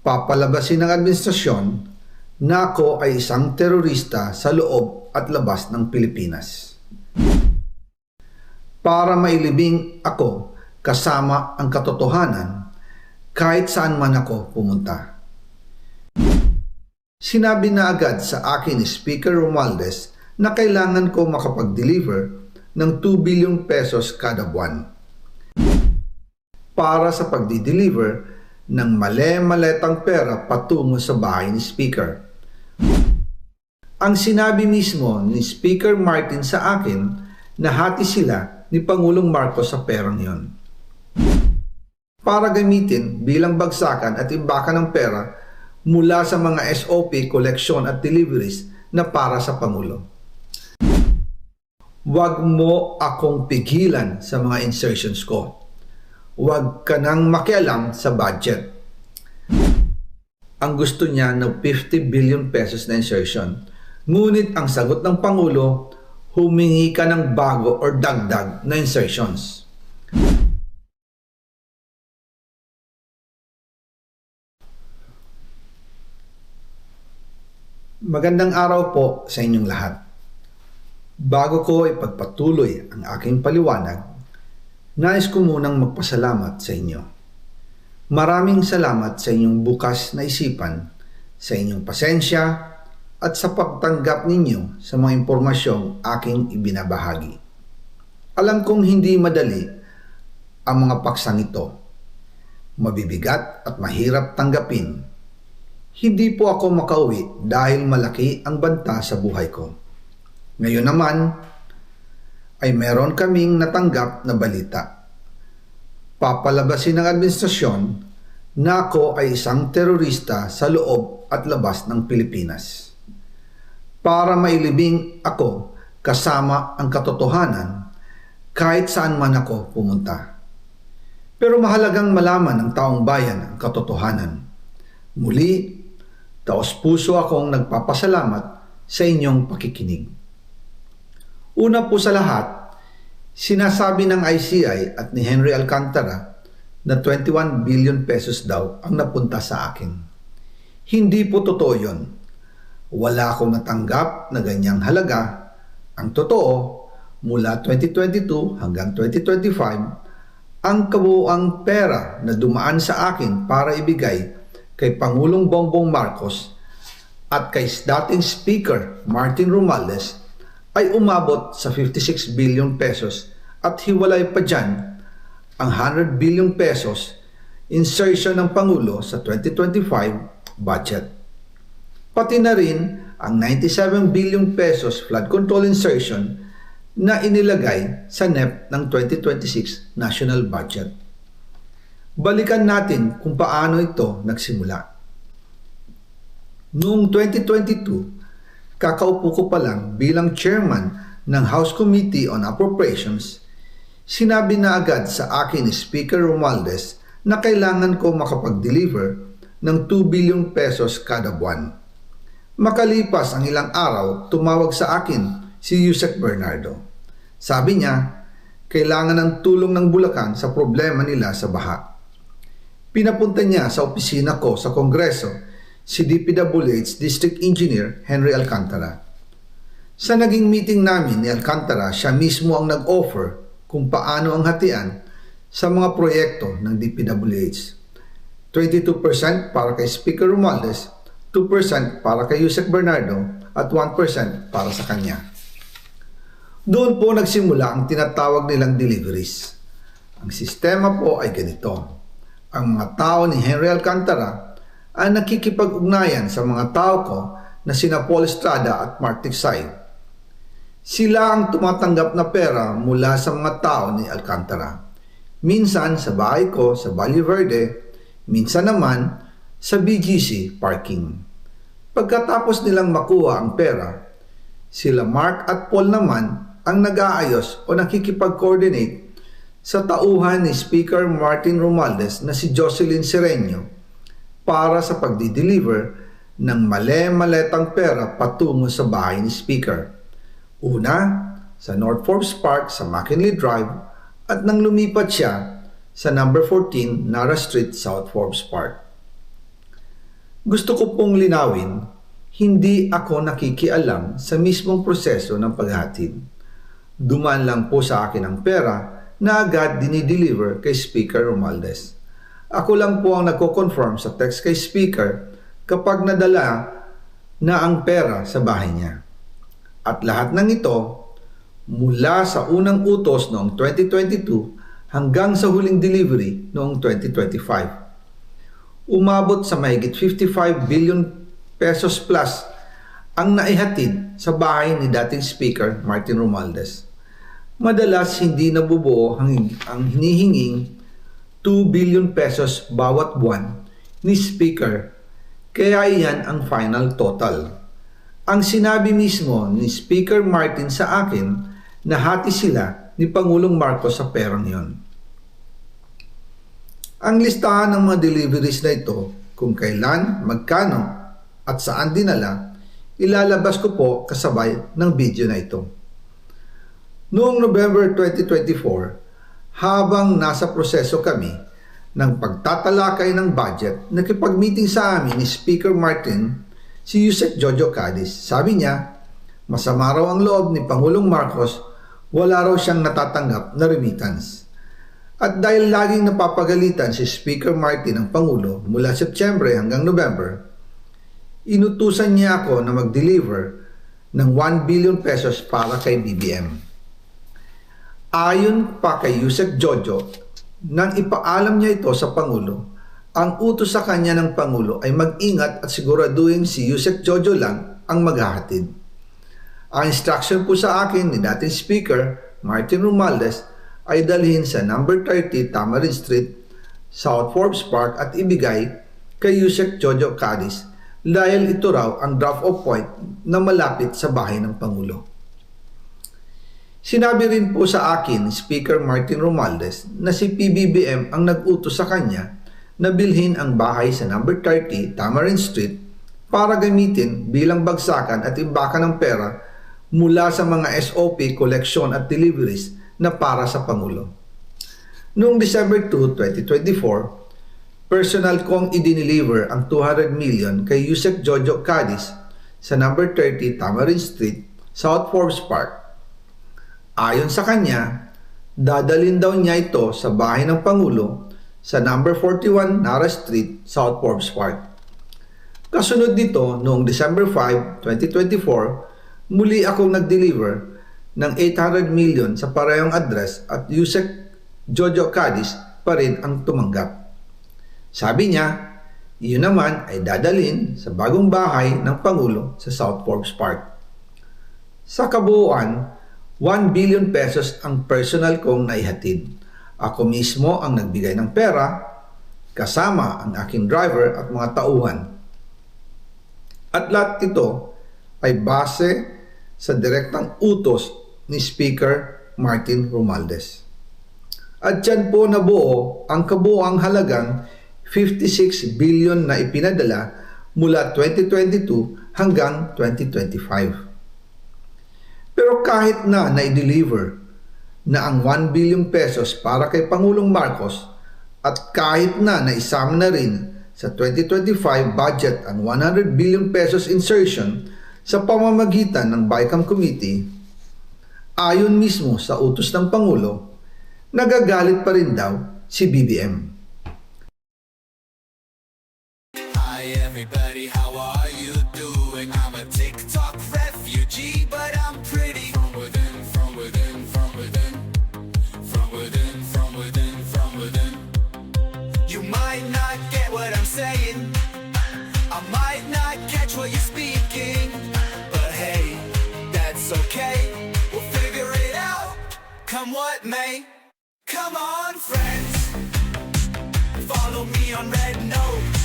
Papalabasin ng administrasyon na ako ay isang terorista sa loob at labas ng Pilipinas. Para mailibing ako kasama ang katotohanan kahit saan man ako pumunta. Sinabi na agad sa akin ni Speaker Romualdez na kailangan ko makapag-deliver ng 2 billion pesos kada buwan para sa pagdi-deliver ng male-maletang pera patungo sa bahay ni Speaker. Ang sinabi mismo ni Speaker Martin sa akin na hati sila ni Pangulong Marcos sa perang yon para gamitin bilang bagsakan at imbakan ng pera mula sa mga SOP, collection at deliveries na para sa Pangulo. Huwag mo akong pigilan sa mga insertions ko. Huwag ka nang makialam sa budget. Ang gusto niya ng 50 billion pesos na insertion. Ngunit ang sagot ng Pangulo, humingi ka ng bago or dagdag na insertions. Magandang araw po sa inyong lahat. Bago ko ipagpatuloy ang aking paliwanag, nais ko munang magpasalamat sa inyo. Maraming salamat sa inyong bukas na isipan, sa inyong pasensya, at sa pagtanggap ninyo sa mga impormasyong aking ibinabahagi. Alam kong hindi madali ang mga paksang ito. Mabibigat at mahirap tanggapin. Hindi po ako makauwi dahil malaki ang banta sa buhay ko. Ngayon naman ay meron kaming natanggap na balita. Papalabasin ng administrasyon na ako ay isang terorista sa loob at labas ng Pilipinas. Para mailibing ako kasama ang katotohanan kahit saan man ako pumunta. Pero mahalagang malaman ng taong bayan ang katotohanan. Muli, taos-puso akong nagpapasalamat sa inyong pakikinig. Una po sa lahat, sinasabi ng ICI at ni Henry Alcantara na 21 billion pesos daw ang napunta sa akin. Hindi po totoo yun. Wala akong natanggap na ganyang halaga. Ang totoo, mula 2022 hanggang 2025, ang kabuuang pera na dumaan sa akin para ibigay kay Pangulong Bongbong Marcos at kay dating Speaker Martin Romualdez ay umabot sa 56 billion pesos at hiwalay pa dyan ang 100 billion pesos insertion ng Pangulo sa 2025 budget. Pati na rin ang 97 billion pesos flood control insertion na inilagay sa NEP ng 2026 national budget. Balikan natin kung paano ito nagsimula. Noong 2022, kakaupo ko pa lang bilang chairman ng House Committee on Appropriations, sinabi na agad sa akin ni Speaker Romualdez na kailangan ko makapag-deliver ng 2 billion pesos kada buwan. Makalipas ang ilang araw, tumawag sa akin si Yusek Bernardo. Sabi niya, kailangan ng tulong ng Bulacan sa problema nila sa baha. Pinapunta niya sa opisina ko sa Kongreso si DPWH District Engineer Henry Alcantara. Sa naging meeting namin ni Alcantara, siya mismo ang nag-offer kung paano ang hatian sa mga proyekto ng DPWH. 22% para kay Speaker Romualdez, 2% para kay Yusek Bernardo at 1% para sa kanya. Doon po nagsimula ang tinatawag nilang deliveries. Ang sistema po ay ganito. Ang mga tao ni Henry Alcantara ay nakikipag-ugnayan sa mga tao ko na sina Paul Estrada at Mark Tiksay. Sila ang tumatanggap na pera mula sa mga tao ni Alcantara. Minsan sa bahay ko sa Valle Verde, minsan naman sa BGC parking. Pagkatapos nilang makuha ang pera, sila Mark at Paul naman ang nag-aayos o nakikipag-coordinate sa tauhan ni Speaker Martin Romualdez na si Jocelyn Sereno para sa pagdi-deliver ng male-maletang pera patungo sa bahay ni Speaker. Una, sa North Forbes Park sa McKinley Drive at nang lumipat siya sa number 14 Nara Street, South Forbes Park. Gusto ko pong linawin, hindi ako nakikialam sa mismong proseso ng paghatid. Dumaan lang po sa akin ang pera na agad dinideliver kay Speaker Romualdez. Ako lang po ang nagko-confirm sa text kay Speaker kapag nadala na ang pera sa bahay niya. At lahat ng ito, mula sa unang utos noong 2022 hanggang sa huling delivery noong 2025. Umabot sa mahigit 55 billion pesos plus ang naihatid sa bahay ni dating Speaker Martin Romualdez. Madalas hindi nabubuo ang hinihinging 2 billion pesos bawat buwan ni Speaker, kaya iyan ang final total. Ang sinabi mismo ni Speaker Martin sa akin na hati sila ni Pangulong Marcos sa perang yon. Ang listahan ng mga deliveries na ito, kung kailan, magkano, at saan dinala, ilalabas ko po kasabay ng video na ito. Noong November 2024, habang nasa proseso kami ng pagtatalakay ng budget, nakipag-meeting sa amin ni Speaker Martin si Yusek Jojo Cadiz. Sabi niya, masama raw ang loob ni Pangulong Marcos, wala raw siyang natatanggap na remittance. At dahil laging napapagalitan si Speaker Martin ng Pangulo mula Setyembre hanggang November, inutusan niya ako na mag-deliver ng 1 billion pesos para kay BBM. Ayon pa kay Yusek Jojo, nang ipaalam niya ito sa Pangulo, ang utos sa kanya ng Pangulo ay mag-ingat at siguraduhin si Yusek Jojo lang ang maghahatid. Ang instruction po sa akin ni dating Speaker Martin Romualdez ay dalhin sa number 30 Tamarind Street, South Forbes Park at ibigay kay Yusek Jojo Cadiz dahil ito raw ang drop-off point na malapit sa bahay ng Pangulo. Sinabi rin po sa akin ni Speaker Martin Romualdez na si PBBM ang nag-utos sa kanya na bilhin ang bahay sa number 30 Tamarind Street para gamitin bilang bagsakan at imbakan ng pera mula sa mga SOP, koleksyon at deliveries na para sa Pangulo. Noong December 2, 2024, personal kong i-deliver ang 200 million kay Yusek Jojo Cadiz sa number 30 Tamarind Street, South Forbes Park. Ayon sa kanya, dadalhin daw niya ito sa bahay ng Pangulo sa number 41 Nara Street, South Forbes Park. Kasunod nito, noong December 5, 2024, muli akong nag-deliver ng 800 million sa parehong address at Yusek Jojo Cadiz pa rin ang tumanggap. Sabi niya, iyon naman ay dadalhin sa bagong bahay ng Pangulo sa South Forbes Park. Sa kabuuan, 1 billion pesos ang personal kong naihatid. Ako mismo ang nagbigay ng pera, kasama ang aking driver at mga tauhan. At lahat ito ay base sa direktang utos ni Speaker Martin Romualdez. At dyan po nabuo ang kabuuang halagang 56 billion na ipinadala mula 2022 hanggang 2025. Pero kahit na na-deliver na ang 1 billion pesos para kay Pangulong Marcos at kahit na naisama na rin sa 2025 budget ang 100 billion pesos insertion sa pamamagitan ng BICAM Committee, ayon mismo sa utos ng Pangulo, nagagalit pa rin daw si BBM. Hi everybody, how are you doing? I'm a TikTok refugee, but I'm pretty from within, from within, from within, from within, from within, from within. You might not get what I'm saying, I might not catch what you're speaking, but hey, that's okay, we'll figure it out, come what may. Come on friends, follow me on Red Note.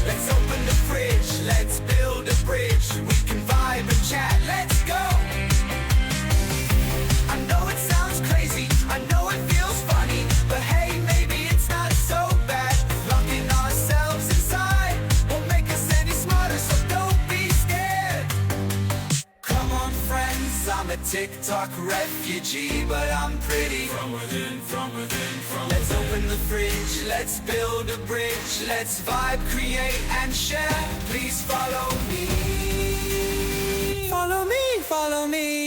Let's open the fridge, let's build a bridge. We can vibe and chat, let's go. I know it sounds crazy, I know it feels funny, but hey, maybe it's not so bad. Locking ourselves inside won't make us any smarter, so don't be scared. Come on friends, I'm a TikTok refugee, but I'm pretty from within, from within, from within. Let's open the fridge, let's build a bridge, let's vibe, create and share. Please follow me. Follow me, follow me.